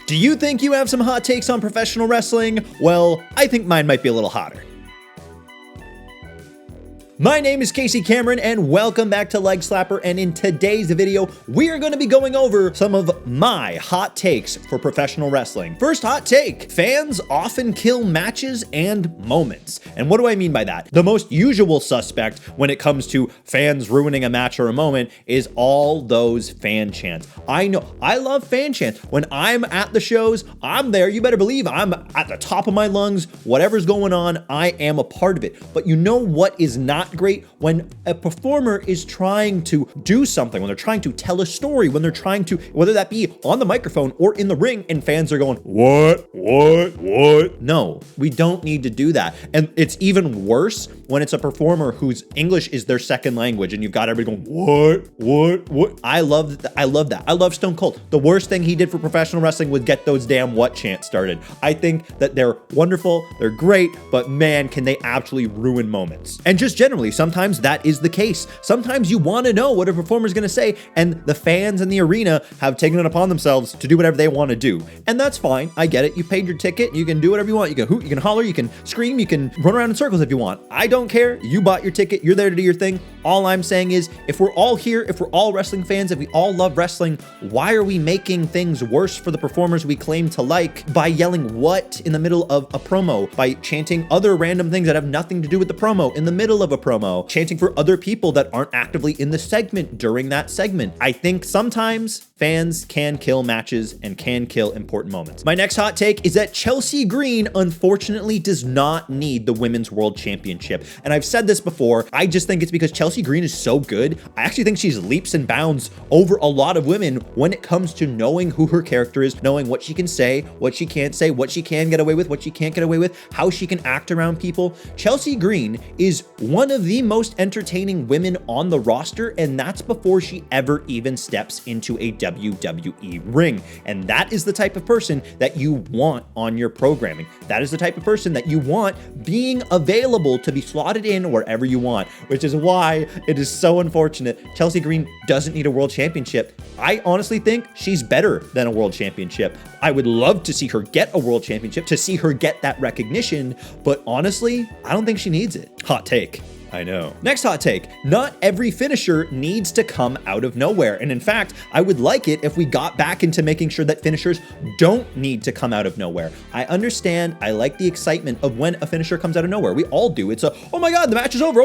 Do you think you have some hot takes on professional wrestling? Well, I think mine might be a little hotter. My name is Casey Cameron and welcome back to Leg Slapper, and in today's video, we are going to be going over some of my hot takes for professional wrestling. First hot take, fans often kill matches and moments. And what do I mean by that? The most usual suspect when it comes to fans ruining a match or a moment is all those fan chants. I know, I love fan chants. When I'm at the shows, I'm there. You better believe I'm at the top of my lungs. Whatever's going on, I am a part of it. But you know what is not great? When a performer is trying to do something, when they're trying to tell a story, when they're trying to, whether that be on the microphone or in the ring, and fans are going, what? No, we don't need to do that. And it's even worse when it's a performer whose English is their second language and you've got everybody going, what? I love that. I love Stone Cold. The worst thing he did for professional wrestling was get those damn what chants started. I think that they're wonderful, they're great, but man, can they absolutely ruin moments. And just generally, sometimes that is the case. Sometimes you want to know what a performer's going to say, and the fans in the arena have taken it upon themselves to do whatever they want to do. And that's fine. I get it. You paid your ticket. You can do whatever you want. You can hoot, you can holler, you can scream, you can run around in circles if you want. I don't care. You bought your ticket. You're there to do your thing. All I'm saying is, if we're all here, if we're all wrestling fans, if we all love wrestling, why are we making things worse for the performers we claim to like by yelling what in the middle of a promo, by chanting other random things that have nothing to do with the promo in the middle of a promo, chanting for other people that aren't actively in the segment during that segment? I think sometimes fans can kill matches and can kill important moments. My next hot take is that Chelsea Green unfortunately does not need the Women's World Championship. And I've said this before, I just think it's because Chelsea Green is so good. I actually think she's leaps and bounds over a lot of women when it comes to knowing who her character is, knowing what she can say, what she can't say, what she can get away with, what she can't get away with, how she can act around people. Chelsea Green is one of the most entertaining women on the roster, and that's before she ever even steps into a WWE ring. And that is the type of person that you want on your programming. That is the type of person that you want being available to be slotted in wherever you want, which is why it is so unfortunate Chelsea Green doesn't need a world championship. I honestly think she's better than a world championship. I would love to see her get a world championship, to see her get that recognition, but honestly, I don't think she needs it. Hot take. I know. Next hot take, not every finisher needs to come out of nowhere. And in fact, I would like it if we got back into making sure that finishers don't need to come out of nowhere. I understand, I like the excitement of when a finisher comes out of nowhere. We all do. It's a, oh my God, the match is over.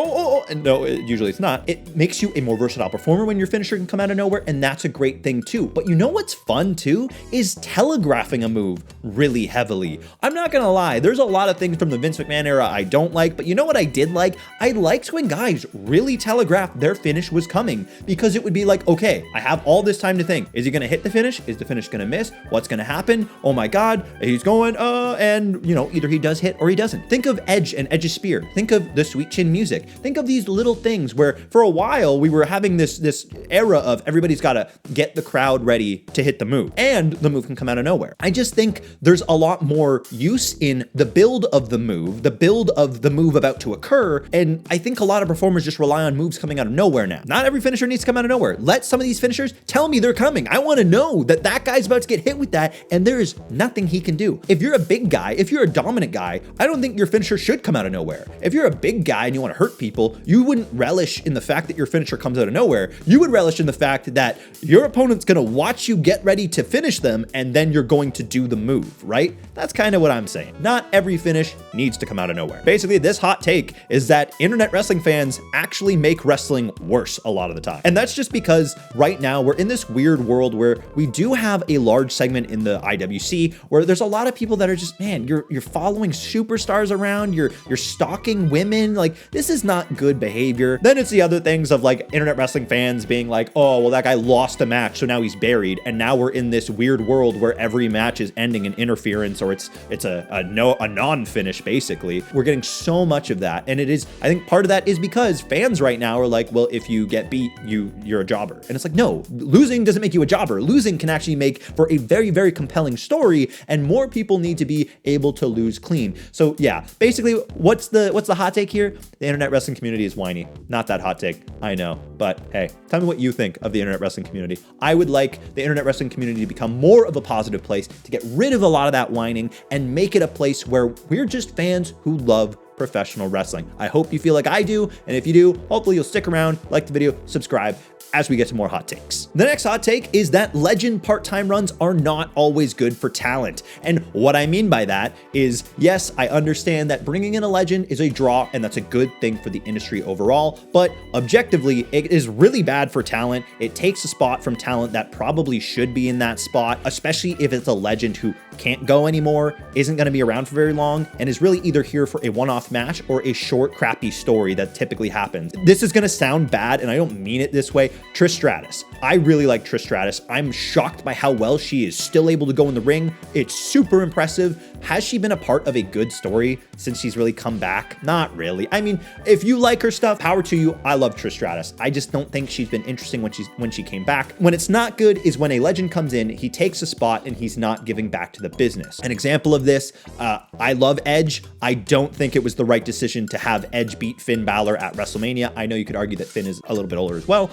And no, usually it's not. It makes you a more versatile performer when your finisher can come out of nowhere, and that's a great thing too. But you know what's fun too? Is telegraphing a move really heavily. I'm not gonna lie, there's a lot of things from the Vince McMahon era I don't like, but you know what I did like? I liked when guys really telegraphed their finish was coming, because it would be like, okay, I have all this time to think. Is he gonna hit the finish? Is the finish gonna miss? What's gonna happen? Oh my God, he's going, and you know, either he does hit or he doesn't. Think of Edge and Edge's spear. Think of the Sweet Chin music. Think of these little things where for a while we were having this era of everybody's gotta get the crowd ready to hit the move, and the move can come out of nowhere. I just think there's a lot more use in the build of the move, the build of the move about to occur, and I think a lot of performers just rely on moves coming out of nowhere now. Not every finisher needs to come out of nowhere. Let some of these finishers tell me they're coming. I want to know that that guy's about to get hit with that, and there is nothing he can do. If you're a big guy, if you're a dominant guy, I don't think your finisher should come out of nowhere. If you're a big guy and you want to hurt people, you wouldn't relish in the fact that your finisher comes out of nowhere. You would relish in the fact that your opponent's going to watch you get ready to finish them, and then you're going to do the move, right? That's kind of what I'm saying. Not every finish needs to come out of nowhere. Basically, this hot take is that internet wrestling fans actually make wrestling worse a lot of the time. And that's just because right now we're in this weird world where we do have a large segment in the IWC where there's a lot of people that are just, man, you're following superstars around, you're stalking women. Like, this is not good behavior. Then it's the other things of like internet wrestling fans being like, oh, well, that guy lost a match, so now he's buried. And now we're in this weird world where every match is ending in interference, or it's a non-finish basically. We're getting so much of that. And it is, I think part part of that is because fans right now are like, well, if you get beat, you're a jobber. And it's like, no, losing doesn't make you a jobber. Losing can actually make for a very, very compelling story, and more people need to be able to lose clean. So yeah, basically, what's the hot take here? The internet wrestling community is whiny. Not that hot take, I know, but hey, tell me what you think of the internet wrestling community. I would like the internet wrestling community to become more of a positive place, to get rid of a lot of that whining and make it a place where we're just fans who love professional wrestling. I hope you feel like I do, and if you do, hopefully you'll stick around, like the video, subscribe, as we get to more hot takes. The next hot take is that Legend part-time runs are not always good for talent. And what I mean by that is, yes, I understand that bringing in a Legend is a draw, and that's a good thing for the industry overall, but objectively, it is really bad for talent. It takes a spot from talent that probably should be in that spot, especially if it's a Legend who can't go anymore, isn't going to be around for very long, and is really either here for a one-off match or a short, crappy story that typically happens. This is going to sound bad, and I don't mean it this way. Trish Stratus. I really like Trish Stratus. I'm shocked by how well she is still able to go in the ring. It's super impressive. Has she been a part of a good story since she's really come back? Not really. I mean, if you like her stuff, power to you. I love Trish Stratus. I just don't think she's been interesting when she came back. When it's not good is when a Legend comes in, he takes a spot and he's not giving back to the business. An example of this, I love Edge. I don't think it was the right decision to have Edge beat Finn Balor at WrestleMania. I know you could argue that Finn is a little bit older as well,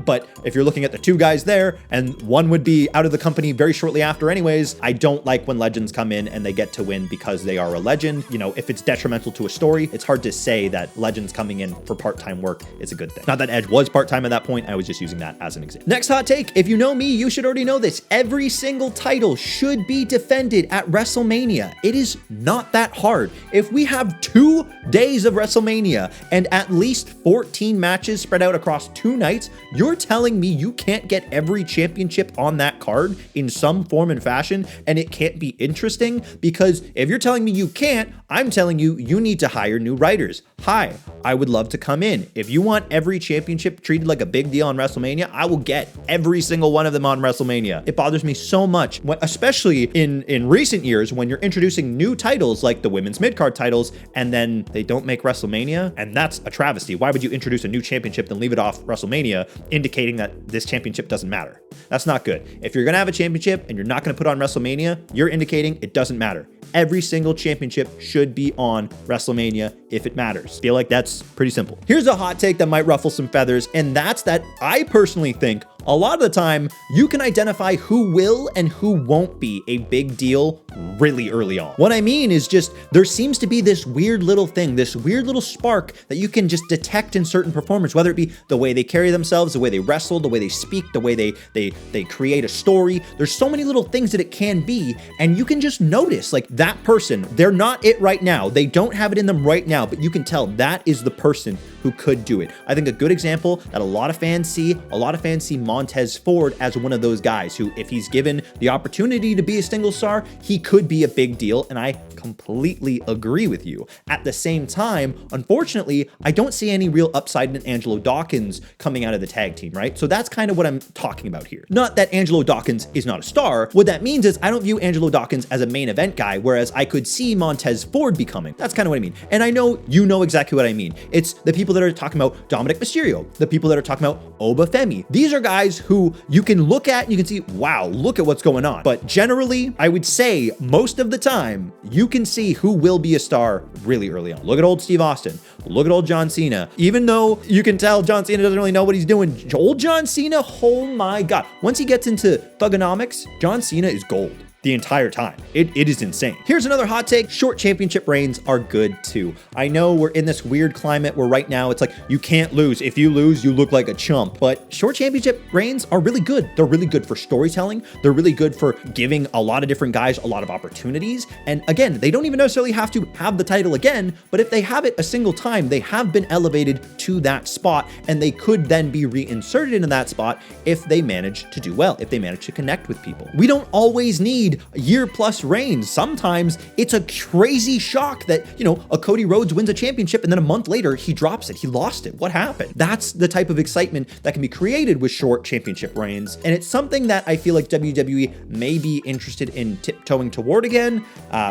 but if you're looking at the two guys there and one would be out of the company very shortly after anyways, I don't like when Legends come in and they get to win because they are a Legend. You know, if it's detrimental to a story, it's hard to say that Legends coming in for part-time work is a good thing. Not that Edge was part-time at that point. I was just using that as an example. Next hot take. If you know me, you should already know this. Every single title should be defended at WrestleMania. It is not that hard. If we have 2 days of WrestleMania and at least 14 matches spread out across 2 nights, you're telling me you can't get every championship on that card in some form and fashion and it can't be interesting? Because if you're telling me you can't, I'm telling you, you need to hire new writers. Hi, I would love to come in. If you want every championship treated like a big deal on WrestleMania, I will get every single one of them on WrestleMania. It bothers me so much, especially in recent years when you're introducing new titles like the women's mid-card titles and then they don't make WrestleMania, and that's a travesty. Why would you introduce a new championship then leave it off WrestleMania, indicating that this championship doesn't matter? That's not good. If you're gonna have a championship and you're not gonna put on WrestleMania, you're indicating it doesn't matter. Every single championship should be on WrestleMania if it matters. Feel like that's pretty simple. Here's a hot take that might ruffle some feathers, and that's that I personally think a lot of the time, you can identify who will and who won't be a big deal really early on. What I mean is just, there seems to be this weird little thing, this weird little spark that you can just detect in certain performers, whether it be the way they carry themselves, the way they wrestle, the way they speak, the way they create a story. There's so many little things that it can be, and you can just notice, like, that person, they're not it right now. They don't have it in them right now, but you can tell that is the person who could do it. I think a good example that a lot of fans see Montez Ford as one of those guys who, if he's given the opportunity to be a single star, he could be a big deal, and I completely agree with you. At the same time, unfortunately, I don't see any real upside in Angelo Dawkins coming out of the tag team, right? So that's kind of what I'm talking about here. Not that Angelo Dawkins is not a star. What that means is I don't view Angelo Dawkins as a main event guy, whereas I could see Montez Ford becoming. That's kind of what I mean. And I know you know exactly what I mean. It's the people that are talking about Dominic Mysterio, the people that are talking about Oba Femi. These are guys who you can look at and you can see, wow, look at what's going on. But generally, I would say most of the time, you can see who will be a star really early on. Look at old Steve Austin. Look at old John Cena. Even though you can tell John Cena doesn't really know what he's doing, old John Cena, oh my God. Once he gets into Thugonomics, John Cena is gold the entire time. It is insane. Here's another hot take. Short championship reigns are good too. I know we're in this weird climate where right now it's like, you can't lose. If you lose, you look like a chump. But short championship reigns are really good. They're really good for storytelling. They're really good for giving a lot of different guys a lot of opportunities. And again, they don't even necessarily have to have the title again, but if they have it a single time, they have been elevated to that spot, and they could then be reinserted into that spot if they manage to do well, if they manage to connect with people. We don't always need need year-plus reigns. Sometimes it's a crazy shock that, a Cody Rhodes wins a championship and then a month later he drops it. He lost it. What happened? That's the type of excitement that can be created with short championship reigns. And it's something that I feel like WWE may be interested in tiptoeing toward again.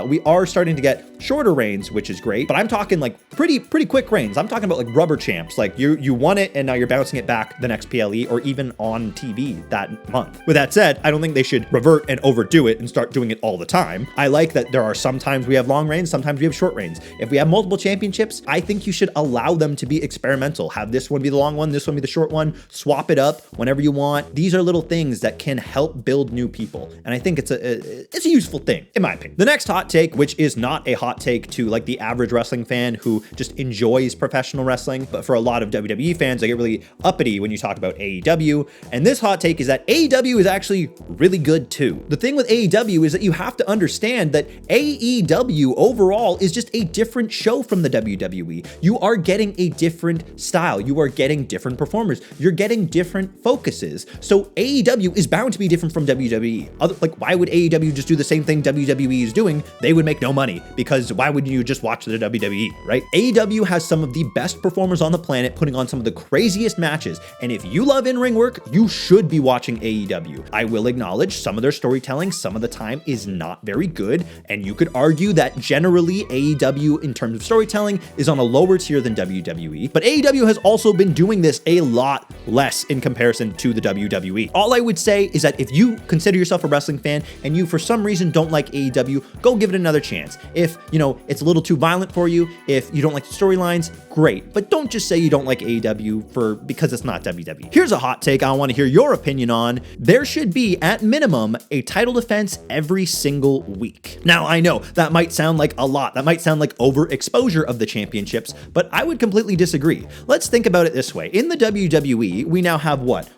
We are starting to get shorter reigns, which is great, but I'm talking like pretty quick reigns. I'm talking about like rubber champs. Like you won it and now you're bouncing it back the next PLE or even on TV that month. With that said, I don't think they should revert and overdo it and start doing it all the time. I like that there are sometimes we have long reigns, sometimes we have short reigns. If we have multiple championships, I think you should allow them to be experimental. Have this one be the long one, this one be the short one, swap it up whenever you want. These are little things that can help build new people. And I think it's a useful thing, in my opinion. The next hot take, which is not a hot take to like the average wrestling fan who just enjoys professional wrestling, but for a lot of WWE fans, they get really uppity when you talk about AEW. And this hot take is that AEW is actually really good too. The thing with AEW is that you have to understand that AEW overall is just a different show from the WWE. You are getting a different style. You are getting different performers. You're getting different focuses. So AEW is bound to be different from WWE. Why would AEW just do the same thing WWE is doing? They would make no money, because why would you just watch the WWE, right? AEW has some of the best performers on the planet putting on some of the craziest matches. And if you love in-ring work, you should be watching AEW. I will acknowledge some of their storytelling some of the time is not very good. And you could argue that generally AEW in terms of storytelling is on a lower tier than WWE. But AEW has also been doing this a lot less in comparison to the WWE. All I would say is that if you consider yourself a wrestling fan and you for some reason don't like AEW, go give it another chance. If, it's a little too violent for you, if you don't like the storylines, great. But don't just say you don't like AEW because it's not WWE. Here's a hot take I want to hear your opinion on. There should be, at minimum, a title defense every single week. Now, I know that might sound like a lot. That might sound like overexposure of the championships, but I would completely disagree. Let's think about it this way. In the WWE, we now have what?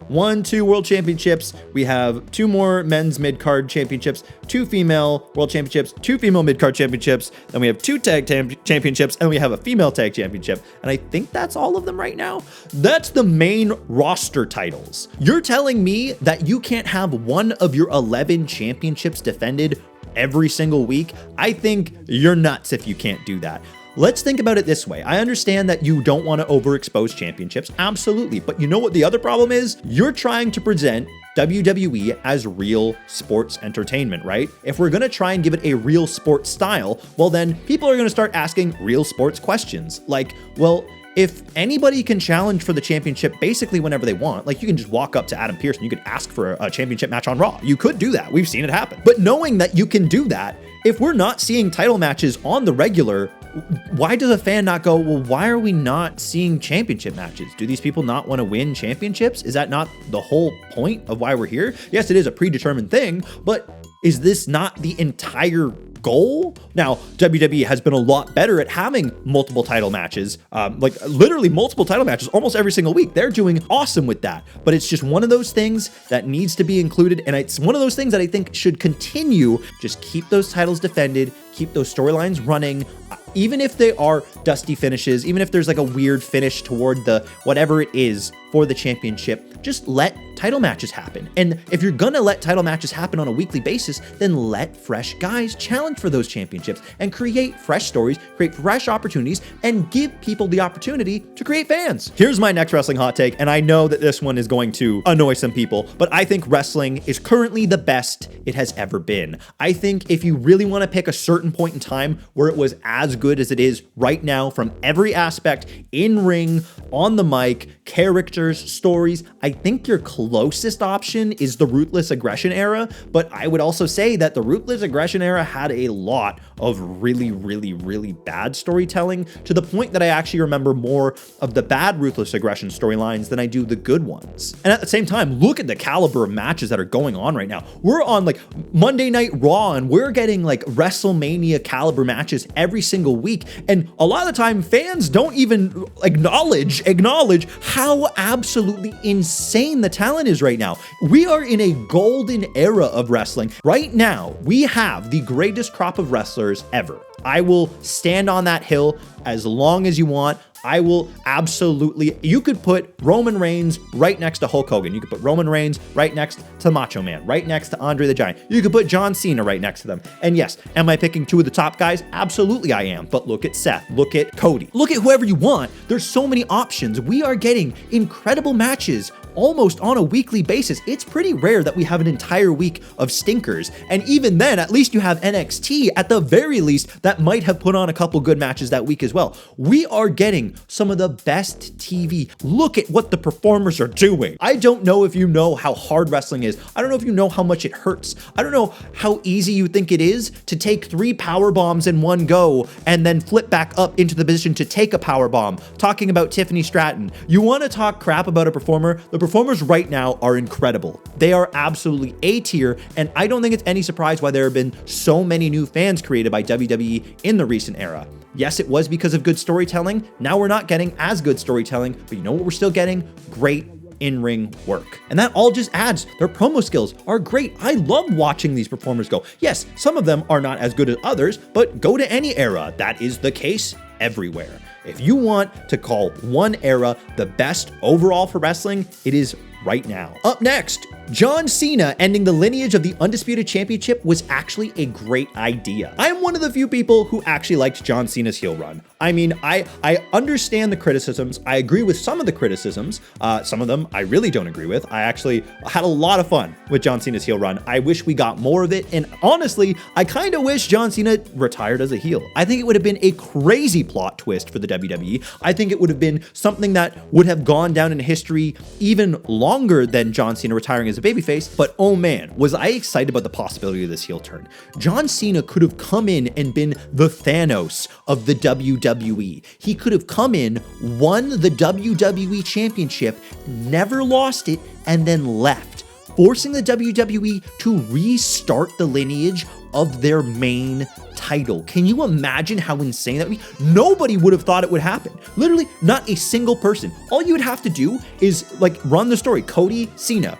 2 world championships. We have 2 more men's mid-card championships, 2 female world championships, 2 female mid-card championships. Then we have 2 tag championships, and we have a female tag championship. And I think that's all of them right now. That's the main roster titles. You're telling me that you can't have one of your 11 championships defended every single week? I think you're nuts if you can't do that. Let's think about it this way. I understand that you don't want to overexpose championships, absolutely. But you know what the other problem is? You're trying to present WWE as real sports entertainment, right? If we're going to try and give it a real sports style, well then people are going to start asking real sports questions. Like, well, if anybody can challenge for the championship basically whenever they want, like you can just walk up to Adam Pearce and you could ask for a championship match on Raw. You could do that. We've seen it happen. But knowing that you can do that, if we're not seeing title matches on the regular, why does a fan not go, well, why are we not seeing championship matches? Do these people not want to win championships? Is that not the whole point of why we're here? Yes, it is a predetermined thing, but is this not the entire goal? Now, WWE has been a lot better at having multiple title matches, like literally multiple title matches almost every single week. They're doing awesome with that, but it's just one of those things that needs to be included. And it's one of those things that I think should continue. Just keep those titles defended, keep those storylines running. Even if they are dusty finishes, even if there's like a weird finish toward the whatever it is for the championship, just let title matches happen. And if you're gonna let title matches happen on a weekly basis, then let fresh guys challenge for those championships and create fresh stories, create fresh opportunities, and give people the opportunity to create fans. Here's my next wrestling hot take, and I know that this one is going to annoy some people, but I think wrestling is currently the best it has ever been. I think if you really want to pick a certain point in time where it was as good as it is right now from every aspect, in ring, on the mic, characters, stories, I think your closest option is the Ruthless Aggression era, but I would also say that the Ruthless Aggression era had a lot of really bad storytelling, to the point that I actually remember more of the bad Ruthless Aggression storylines than I do the good ones. And at the same time, look at the caliber of matches that are going on right now. We're on like Monday Night Raw and we're getting like WrestleMania caliber matches every single week. And a lot of the time fans don't even acknowledge how absolutely insane the talent is right now. We are in a golden era of wrestling. Right now, we have the greatest crop of wrestlers ever. I will stand on that hill as long as you want. I will absolutely, you could put Roman Reigns right next to Hulk Hogan. You could put Roman Reigns right next to Macho Man, right next to Andre the Giant. You could put John Cena right next to them. And yes, am I picking two of the top guys? Absolutely I am. But look at Seth, look at Cody, look at whoever you want. There's so many options. We are getting incredible matches almost on a weekly basis. It's pretty rare that we have an entire week of stinkers. And even then, at least you have NXT at the very least that might have put on a couple good matches that week as well. We are getting some of the best TV. Look at what the performers are doing. I don't know if you know how hard wrestling is. I don't know if you know how much it hurts. I don't know how easy you think it is to take 3 power bombs in one go and then flip back up into the position to take a power bomb. Talking about Tiffany Stratton. You want to talk crap about a performer? The performers right now are incredible. They are absolutely A tier, and I don't think it's any surprise why there have been so many new fans created by WWE in the recent era. Yes, it was because of good storytelling. Now we're not getting as good storytelling, but you know what we're still getting? Great in-ring work. And that all just adds, their promo skills are great. I love watching these performers go. Yes, some of them are not as good as others, but go to any era. That is the case everywhere. If you want to call one era the best overall for wrestling, it is right now. Up next, John Cena ending the lineage of the Undisputed Championship was actually a great idea. I am one of the few people who actually liked John Cena's heel run. I mean, I understand the criticisms. I agree with some of the criticisms. Some of them I really don't agree with. I actually had a lot of fun with John Cena's heel run. I wish we got more of it. And honestly, I kind of wish John Cena retired as a heel. I think it would have been a crazy plot twist for the WWE. I think it would have been something that would have gone down in history even longer than John Cena retiring as a babyface. But oh man, was I excited about the possibility of this heel turn. John Cena could have come in and been the Thanos of the WWE. He could have come in, won the WWE Championship, never lost it, and then left, forcing the WWE to restart the lineage of their main title. Can you imagine how insane that would be? Nobody would have thought it would happen. Literally, not a single person. All you would have to do is like run the story. Cody, Cena.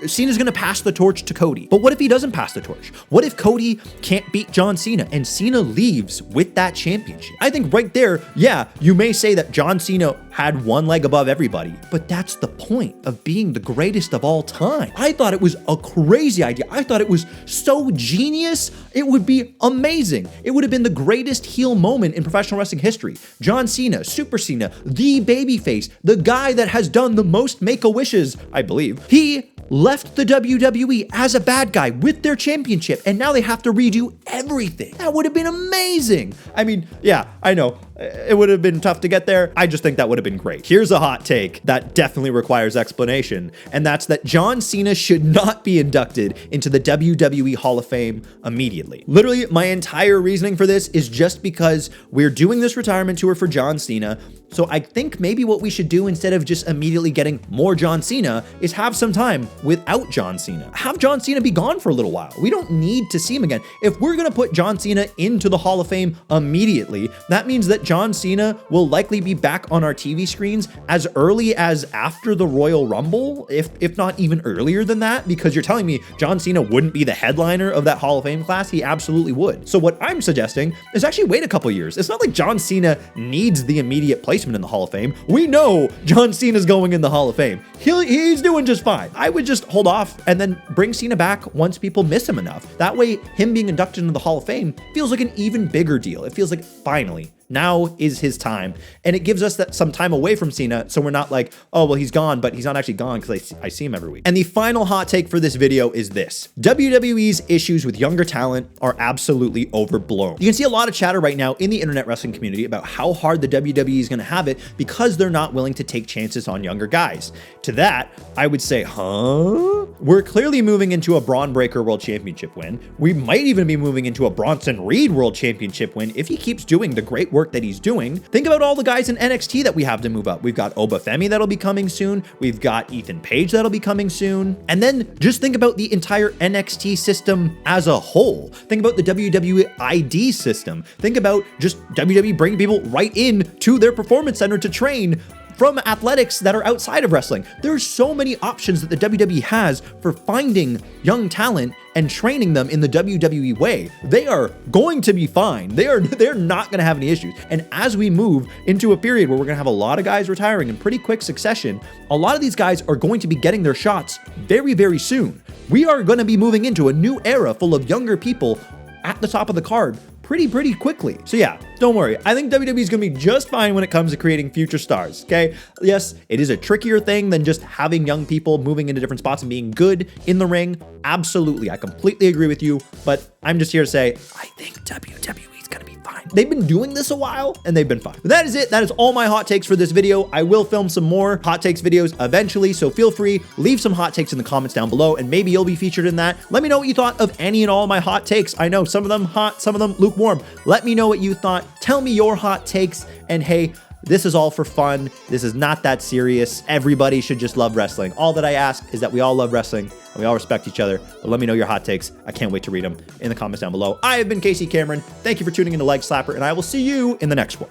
Cena's gonna pass the torch to Cody. But what if he doesn't pass the torch? What if Cody can't beat John Cena and Cena leaves with that championship? I think right there, yeah, you may say that John Cena had one leg above everybody, but that's the point of being the greatest of all time. I thought it was a crazy idea. I thought it was so genius. It would be amazing. It would have been the greatest heel moment in professional wrestling history. John Cena, Super Cena, the babyface, the guy that has done the most Make-A-Wishes, I believe. He left the WWE as a bad guy with their championship, and now they have to redo everything. That would have been amazing. I mean, yeah, I know. It would have been tough to get there. I just think that would have been great. Here's a hot take that definitely requires explanation, and that's that John Cena should not be inducted into the WWE Hall of Fame immediately. Literally, my entire reasoning for this is just because we're doing this retirement tour for John Cena. So I think maybe what we should do instead of just immediately getting more John Cena is have some time without John Cena. Have John Cena be gone for a little while. We don't need to see him again. If we're gonna put John Cena into the Hall of Fame immediately, that means that John Cena will likely be back on our TV screens as early as after the Royal Rumble, if not even earlier than that, because you're telling me John Cena wouldn't be the headliner of that Hall of Fame class? He absolutely would. So what I'm suggesting is actually wait a couple years. It's not like John Cena needs the immediate placement in the Hall of Fame. We know John Cena's going in the Hall of Fame. He's doing just fine. I would just hold off and then bring Cena back once people miss him enough. That way, him being inducted into the Hall of Fame feels like an even bigger deal. It feels like finally, now is his time. And it gives us that some time away from Cena, so we're not like, oh, well, he's gone, but he's not actually gone because I see him every week. And the final hot take for this video is this. WWE's issues with younger talent are absolutely overblown. You can see a lot of chatter right now in the internet wrestling community about how hard the WWE is going to have it because they're not willing to take chances on younger guys. To that, I would say, huh? We're clearly moving into a Braun Breaker World Championship win. We might even be moving into a Bronson Reed World Championship win if he keeps doing the great work that he's doing. Think about all the guys in NXT that we have to move up. We've got Obafemi that'll be coming soon. We've got Ethan Page that'll be coming soon. And then just think about the entire NXT system as a whole. Think about the WWE ID system. Think about just WWE bringing people right in to their performance center to train from athletics that are outside of wrestling. There's so many options that the WWE has for finding young talent and training them in the WWE way. They are going to be fine. They're not going to have any issues. And as we move into a period where we're going to have a lot of guys retiring in pretty quick succession, a lot of these guys are going to be getting their shots very, very soon. We are going to be moving into a new era full of younger people at the top of the card pretty quickly. So yeah, don't worry. I think WWE is going to be just fine when it comes to creating future stars, okay? Yes, it is a trickier thing than just having young people moving into different spots and being good in the ring. Absolutely. I completely agree with you, but I'm just here to say, I think WWE is going to be fine. They've been doing this a while and they've been fine. But that is it. That is all my hot takes for this video. I will film some more hot takes videos eventually, so feel free, leave some hot takes in the comments down below and maybe you'll be featured in that. Let me know what you thought of any and all my hot takes. I know some of them hot, some of them lukewarm. Let me know what you thought. Tell me your hot takes, and hey, this is all for fun. This is not that serious. Everybody should just love wrestling. All that I ask is that we all love wrestling and we all respect each other. But let me know your hot takes. I can't wait to read them in the comments down below. I have been Casey Cameron. Thank you for tuning in to Leg Slapper, and I will see you in the next one.